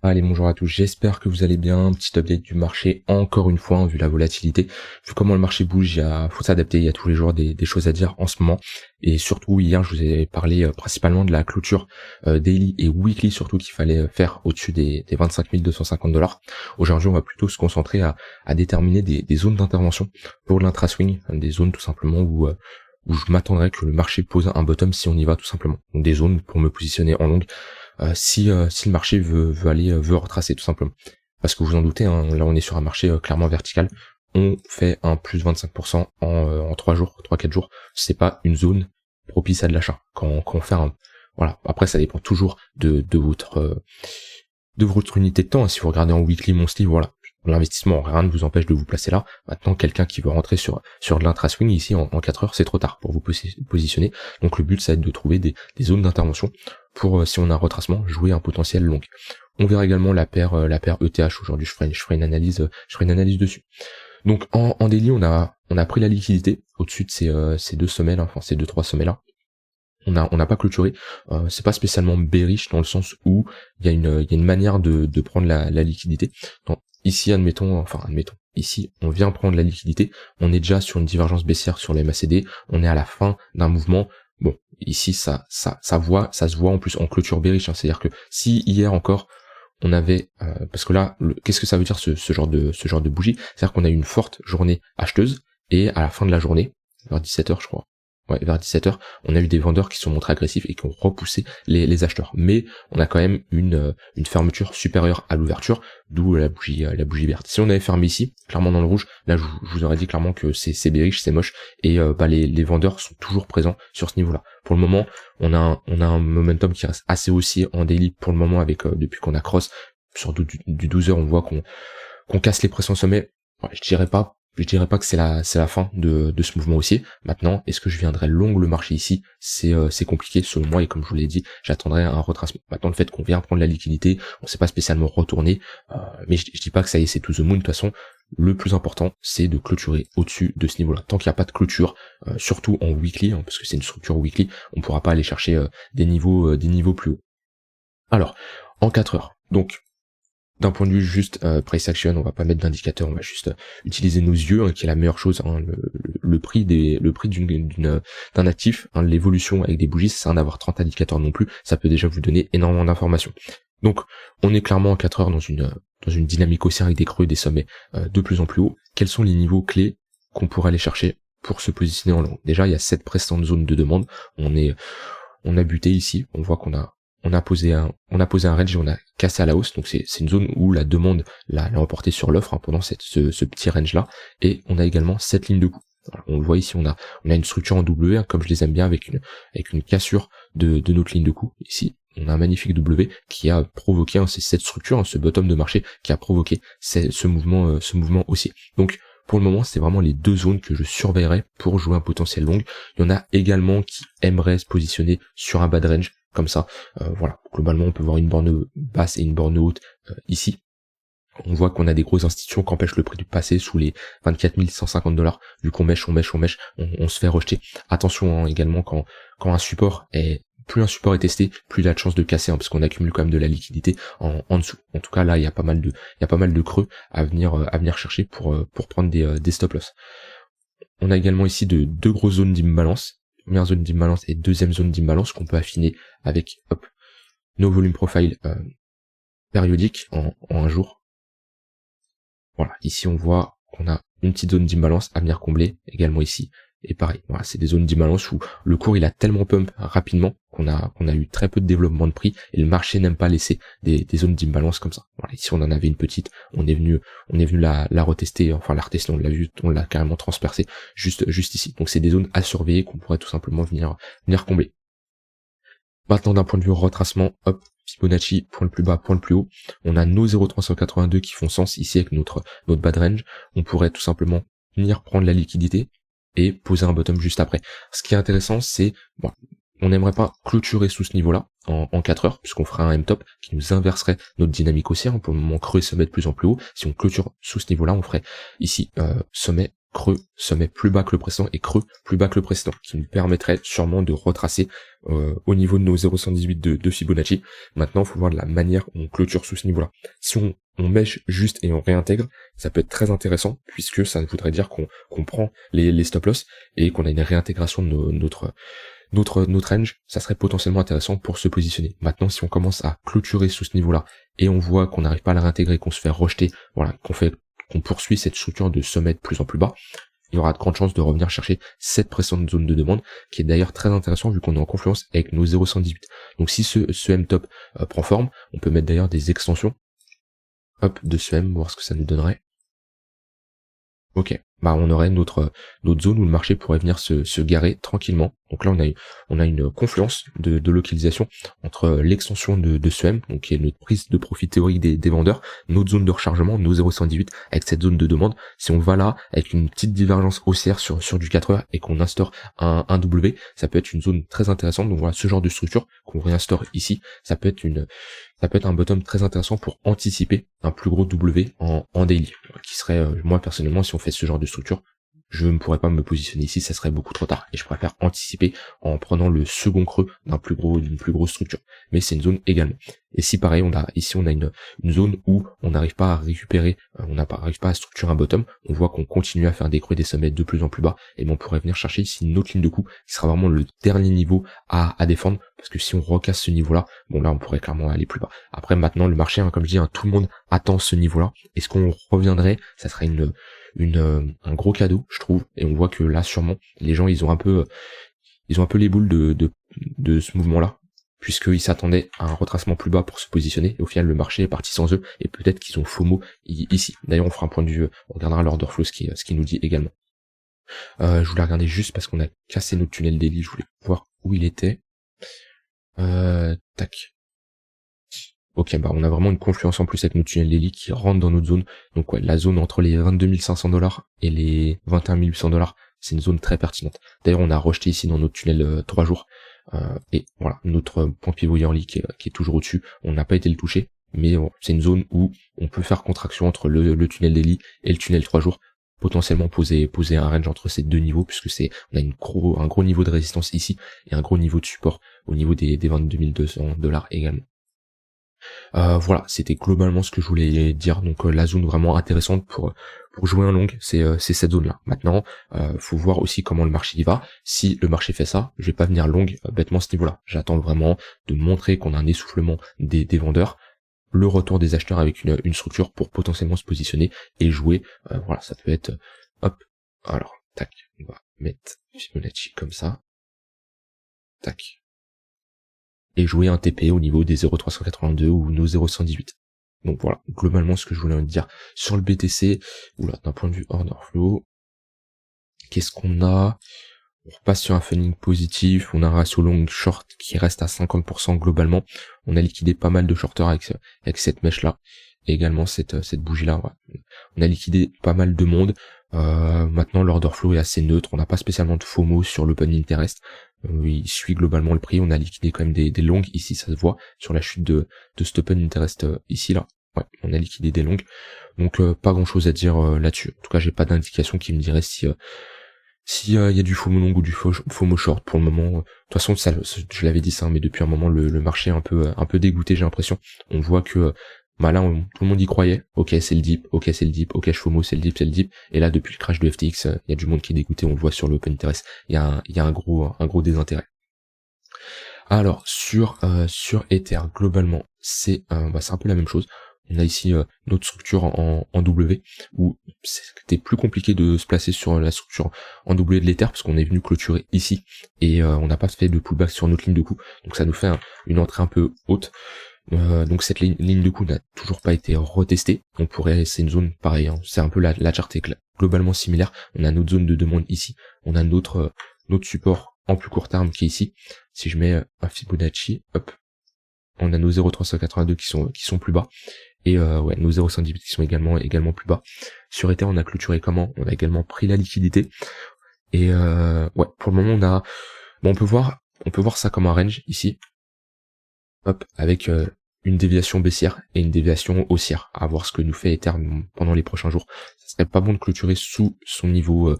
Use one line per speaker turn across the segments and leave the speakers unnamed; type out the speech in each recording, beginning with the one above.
Allez, bonjour à tous, j'espère que vous allez bien. Petit update du marché, encore une fois, hein, vu la volatilité, vu comment le marché bouge, faut s'adapter, il y a tous les jours des choses à dire en ce moment. Et surtout, hier, je vous ai parlé principalement de la clôture daily et weekly, surtout qu'il fallait faire au-dessus des 25 250 $. Aujourd'hui, on va plutôt se concentrer à déterminer des zones d'intervention pour l'intra-swing, des zones tout simplement où je m'attendrais que le marché pose un bottom si on y va tout simplement. Donc des zones pour me positionner en longue si le marché veut retracer tout simplement. Parce que vous en doutez, hein, là on est sur un marché clairement vertical. On fait un plus 25% en 3 jours, 3-4 jours. C'est pas une zone propice à de l'achat. Quand on fait un... Voilà. Après, ça dépend toujours de votre unité de temps. Si vous regardez en weekly, monthly, voilà. L'investissement, rien ne vous empêche de vous placer là. Maintenant, quelqu'un qui veut rentrer sur de l'intra-swing ici en 4 heures, c'est trop tard pour vous positionner. Donc le but, ça va être de trouver des zones d'intervention pour, si on a un retracement, jouer un potentiel long. On verra également la paire ETH aujourd'hui. Je ferai une analyse dessus. Donc en daily, on a pris la liquidité au-dessus de ces 2 semaines, enfin ces 2-3 semaines là. On n'a pas clôturé. C'est pas spécialement bearish dans le sens où il y a une manière de prendre la liquidité. Donc, ici, admettons, ici, on vient prendre la liquidité. On est déjà sur une divergence baissière sur les MACD. On est à la fin d'un mouvement. Bon, ici, ça se voit en plus en clôture bearish. Hein. C'est-à-dire que si hier encore on avait, parce que là, qu'est-ce que ça veut dire ce genre de bougie? C'est-à-dire qu'on a eu une forte journée acheteuse et à la fin de la journée, vers 17h je crois. Ouais, vers 17h, on a eu des vendeurs qui sont montrés agressifs et qui ont repoussé les acheteurs. Mais on a quand même une fermeture supérieure à l'ouverture, d'où la bougie verte. Si on avait fermé ici, clairement dans le rouge, là je vous aurais dit clairement que c'est bearish, c'est moche, et les vendeurs sont toujours présents sur ce niveau-là. Pour le moment, on a un momentum qui reste assez haussier en daily pour le moment avec depuis qu'on a cross sur du 12h, on voit qu'on casse les pressions sommet. Ouais, je dirais pas que c'est la fin de ce mouvement haussier. Maintenant, est-ce que je viendrai long le marché ici? C'est compliqué selon moi, et comme je vous l'ai dit, j'attendrai un retracement. Maintenant, le fait qu'on vient prendre la liquidité, on sait pas spécialement retourner, mais je dis pas que ça y est, c'est to the moon. De toute façon, le plus important, c'est de clôturer au-dessus de ce niveau-là. Tant qu'il n'y a pas de clôture, surtout en weekly, hein, parce que c'est une structure weekly, on pourra pas aller chercher des niveaux plus hauts. Alors, en 4 heures. Donc, d'un point de vue juste price action, on va pas mettre d'indicateur, on va juste utiliser nos yeux, hein, qui est la meilleure chose, hein, le prix d'un actif, hein, l'évolution avec des bougies, c'est un d'avoir 30 indicateurs non plus, ça peut déjà vous donner énormément d'informations. Donc on est clairement en 4 heures dans une dynamique haussière avec des creux, des sommets de plus en plus hauts. Quels sont les niveaux clés qu'on pourrait aller chercher pour se positionner en long? Déjà, il y a cette précédente zone de demande, on a buté ici, on voit qu'on a posé un range et on a cassé à la hausse, donc c'est une zone où la demande l'a remporté sur l'offre, hein, pendant ce petit range là, et on a également cette ligne de coup. Alors, on le voit ici, on a une structure en W, hein, comme je les aime bien, avec une cassure de notre ligne de coup. Ici, on a un magnifique W qui a provoqué, hein, c'est cette structure, hein, ce bottom de marché qui a provoqué ce mouvement haussier. Donc pour le moment, c'est vraiment les deux zones que je surveillerai pour jouer un potentiel long. Il y en a également qui aimeraient se positionner sur un bad range, comme ça. Voilà, globalement, on peut voir une borne basse et une borne haute ici. On voit qu'on a des grosses institutions qui empêchent le prix de passer sous les 24 150 $. Vu qu'on mèche, on se fait rejeter. Attention, hein, également, quand plus un support est testé, plus il a de chances de casser, hein, parce qu'on accumule quand même de la liquidité en dessous. En tout cas, là, il y a pas mal de creux à venir chercher pour prendre des stop loss. On a également ici deux grosses zones d'imbalance. Première zone d'imbalance et deuxième zone d'imbalance qu'on peut affiner avec nos volumes profile périodiques en un jour. Voilà, ici on voit qu'on a une petite zone d'imbalance à venir combler également ici. Et pareil, voilà, c'est des zones d'imbalance où le cours il a tellement pump rapidement qu'on a eu très peu de développement de prix, et le marché n'aime pas laisser des zones d'imbalance comme ça. Voilà, ici on en avait une petite, on est venu la retester, enfin la retester, on l'a carrément transpercé juste ici. Donc c'est des zones à surveiller qu'on pourrait tout simplement venir combler. Maintenant, d'un point de vue retracement, hop, Fibonacci, point le plus bas, point le plus haut. On a nos 0,382 qui font sens ici avec notre bad range. On pourrait tout simplement venir prendre la liquidité et poser un bottom juste après. Ce qui est intéressant, c'est, bon, on n'aimerait pas clôturer sous ce niveau-là en 4 heures, puisqu'on ferait un M-top qui nous inverserait notre dynamique haussière. Pour le moment, creux et sommet de plus en plus haut. Si on clôture sous ce niveau-là, on ferait ici sommet, creux, sommet plus bas que le précédent et creux plus bas que le précédent, qui nous permettrait sûrement de retracer au niveau de nos 0,118 de Fibonacci. Maintenant, il faut voir de la manière où on clôture sous ce niveau-là. Si on mèche juste et on réintègre, ça peut être très intéressant, puisque ça voudrait dire qu'on prend les stop-loss et qu'on a une réintégration de notre range, ça serait potentiellement intéressant pour se positionner. Maintenant, si on commence à clôturer sous ce niveau-là et on voit qu'on n'arrive pas à la réintégrer, qu'on se fait rejeter, voilà, qu'on poursuit cette structure de sommet de plus en plus bas, il y aura de grandes chances de revenir chercher cette précédente zone de demande, qui est d'ailleurs très intéressant vu qu'on est en confluence avec nos 0,118. Donc si ce M-top prend forme, on peut mettre d'ailleurs des extensions, hop, de ce M, voir ce que ça nous donnerait. Ok, bah on aurait notre zone où le marché pourrait venir se garer tranquillement. Donc là on a une confluence de localisation entre l'extension de ce M, donc qui est notre prise de profit théorique des vendeurs, notre zone de rechargement, nos 0,118 avec cette zone de demande. Si on va là avec une petite divergence haussière sur du 4 heures et qu'on instaure un W, ça peut être une zone très intéressante. Donc voilà, ce genre de structure qu'on réinstaure ici, ça peut être un bottom très intéressant pour anticiper un plus gros W en daily, qui serait, moi personnellement, si on fait ce genre de structure, je ne pourrais pas me positionner ici, ça serait beaucoup trop tard, et je préfère anticiper en prenant le second creux d'une plus grosse structure. Mais c'est une zone également. Et si pareil, on a une zone où on n'arrive pas à récupérer, on n'arrive pas à structurer un bottom, on voit qu'on continue à faire des creux et des sommets de plus en plus bas, et bien on pourrait venir chercher ici une autre ligne de coup, qui sera vraiment le dernier niveau à défendre, parce que si on recasse ce niveau-là, bon là on pourrait clairement aller plus bas. Après maintenant le marché, comme je dis, tout le monde attend ce niveau-là, et ce qu'on reviendrait, ça serait un gros cadeau, je trouve, et on voit que là sûrement les gens ils ont un peu les boules de ce mouvement-là, puisqu'ils s'attendaient à un retracement plus bas pour se positionner, et au final le marché est parti sans eux, et peut-être qu'ils ont FOMO ici. D'ailleurs on fera un point de vue, on regardera l'order flow, ce qui nous dit également. Je voulais regarder juste parce qu'on a cassé notre tunnel daily, je voulais voir où il était. Tac. Ok, bah on a vraiment une confluence en plus avec notre tunnel daily qui rentre dans notre zone. Donc ouais, la zone entre les 22 500 $ et les 21 800 $, c'est une zone très pertinente. D'ailleurs, on a rejeté ici dans notre tunnel 3 jours. Et voilà, notre point pivot yearly qui est toujours au-dessus. On n'a pas été le toucher, mais bon, c'est une zone où on peut faire contraction entre le tunnel daily et le tunnel 3 jours. Potentiellement poser un range entre ces deux niveaux, puisque on a un gros niveau de résistance ici et un gros niveau de support au niveau des 22 200 $ également. Voilà, c'était globalement ce que je voulais dire. Donc la zone vraiment intéressante pour jouer un long, c'est cette zone-là. Maintenant, faut voir aussi comment le marché y va. Si le marché fait ça, je vais pas venir long bêtement ce niveau-là. J'attends vraiment de montrer qu'on a un essoufflement des vendeurs, le retour des acheteurs avec une structure pour potentiellement se positionner et jouer. Voilà, ça peut être hop. Alors, tac, on va mettre Fibonacci comme ça. Tac. Et jouer un TP au niveau des 0,382 ou nos 0,118. Donc voilà, globalement ce que je voulais dire sur le BTC, oula, d'un point de vue order flow, qu'est-ce qu'on a? On repasse sur un funding positif, on a un ratio long short qui reste à 50% globalement, on a liquidé pas mal de shorters avec cette mèche là, et également cette bougie là, ouais. On a liquidé pas mal de monde. Maintenant l'order flow est assez neutre, on n'a pas spécialement de FOMO sur l'open interest, il suit globalement le prix, on a liquidé quand même des longues ici, ça se voit sur la chute de cet open interest ici là, ouais, on a liquidé des longues, donc pas grand chose à dire là-dessus. En tout cas j'ai pas d'indication qui me dirait si y a du FOMO long ou du FOMO short pour le moment. De toute façon je l'avais dit ça, mais depuis un moment le marché est un peu dégoûté, j'ai l'impression. On voit que bah là tout le monde y croyait, ok c'est le dip, ok je FOMO, c'est le dip, et là depuis le crash de FTX, il y a du monde qui est dégoûté, on le voit sur l'open interest, il y a un gros désintérêt. Alors sur Ether globalement c'est un peu la même chose. On a ici notre structure en W, où c'était plus compliqué de se placer sur la structure en W de l'Ether, parce qu'on est venu clôturer ici, et on n'a pas fait de pullback sur notre ligne de coup, donc ça nous fait une entrée un peu haute. Donc cette ligne de coup n'a toujours pas été retestée. C'est une zone pareille, hein. C'est un peu la charte est globalement similaire. On a notre zone de demande ici, on a notre support en plus court terme qui est ici. Si je mets un Fibonacci, hop, on a nos 0,382 qui sont plus bas, et ouais, nos 0,118 qui sont également plus bas. Sur Ether on a clôturé comment? On a également pris la liquidité, et ouais, pour le moment on peut voir ça comme un range ici, hop, avec une déviation baissière et une déviation haussière, à voir ce que nous fait Ether pendant les prochains jours. Ça serait pas bon de clôturer sous son niveau,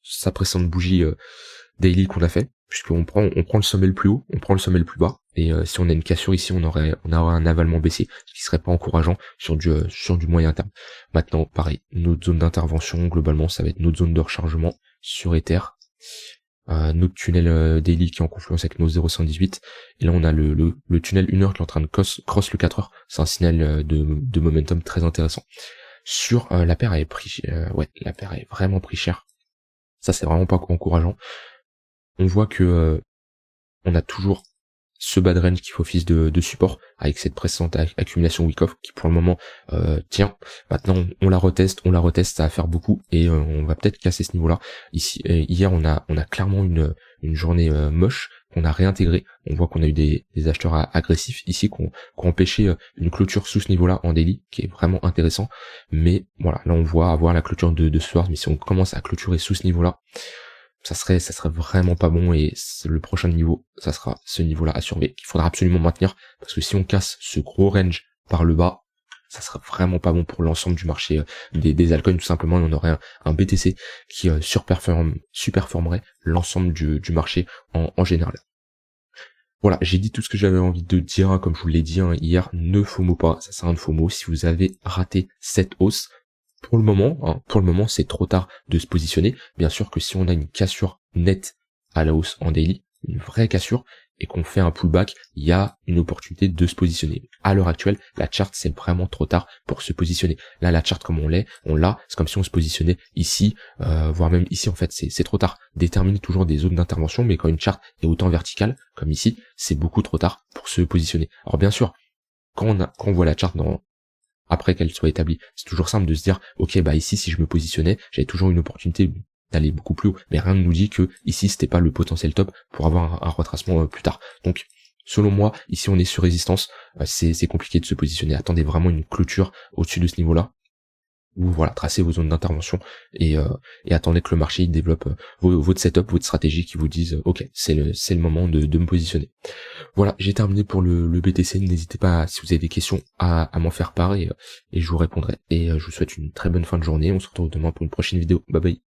sa précédente bougie daily qu'on a fait, puisqu'on prend le sommet le plus haut, on prend le sommet le plus bas, et si on a une cassure ici, on aurait un avalement baissier, ce qui serait pas encourageant sur du moyen terme. Maintenant, pareil, notre zone d'intervention, globalement, ça va être notre zone de rechargement sur Ether, notre tunnel daily qui est en confluence avec nos 0,118, et là on a le tunnel 1 heure qui est en train de cross le 4 heures, c'est un signal de momentum très intéressant. Sur la paire avait pris, la paire avait vraiment pris cher, ça c'est vraiment pas encourageant. On voit que on a toujours ce bad range qui fait office de support avec cette précédente accumulation week-off qui pour le moment tient. Maintenant on la reteste, ça va faire beaucoup et on va peut-être casser ce niveau-là. Ici hier on a clairement une journée moche qu'on a réintégré. On voit qu'on a eu des acheteurs agressifs ici qui ont empêché une clôture sous ce niveau-là en daily qui est vraiment intéressant. Mais voilà, là on voit avoir la clôture de ce soir, mais si on commence à clôturer sous ce niveau-là, ça serait vraiment pas bon, et le prochain niveau, ça sera ce niveau-là à surveiller, qu'il faudra absolument maintenir, parce que si on casse ce gros range par le bas, ça sera vraiment pas bon pour l'ensemble du marché des altcoins, tout simplement, et on aurait un BTC qui surperformerait l'ensemble du marché en général. Voilà, j'ai dit tout ce que j'avais envie de dire, comme je vous l'ai dit hier, ne FOMO pas, ça sert à rien de FOMO. Si vous avez raté cette hausse, pour le moment, c'est trop tard de se positionner. Bien sûr que si on a une cassure nette à la hausse en daily, une vraie cassure, et qu'on fait un pullback, il y a une opportunité de se positionner. À l'heure actuelle, la chart, c'est vraiment trop tard pour se positionner. Là, la chart, comme on l'a, c'est comme si on se positionnait ici, voire même ici, en fait, c'est trop tard. Déterminer toujours des zones d'intervention, mais quand une chart est autant verticale, comme ici, c'est beaucoup trop tard pour se positionner. Alors bien sûr, quand on voit la chart après qu'elle soit établie, c'est toujours simple de se dire, ok, bah ici, si je me positionnais, j'avais toujours une opportunité d'aller beaucoup plus haut, mais rien ne nous dit que ici c'était pas le potentiel top pour avoir un retracement plus tard. Donc selon moi, ici on est sur résistance, c'est compliqué de se positionner. Attendez vraiment une clôture au-dessus de ce niveau-là, ou voilà, tracez vos zones d'intervention et attendez que le marché il développe votre setup, votre stratégie qui vous dise ok, c'est le moment de me positionner. Voilà, j'ai terminé pour le BTC. N'hésitez pas, si vous avez des questions, à m'en faire part et je vous répondrai. Et je vous souhaite une très bonne fin de journée. On se retrouve demain pour une prochaine vidéo. Bye bye.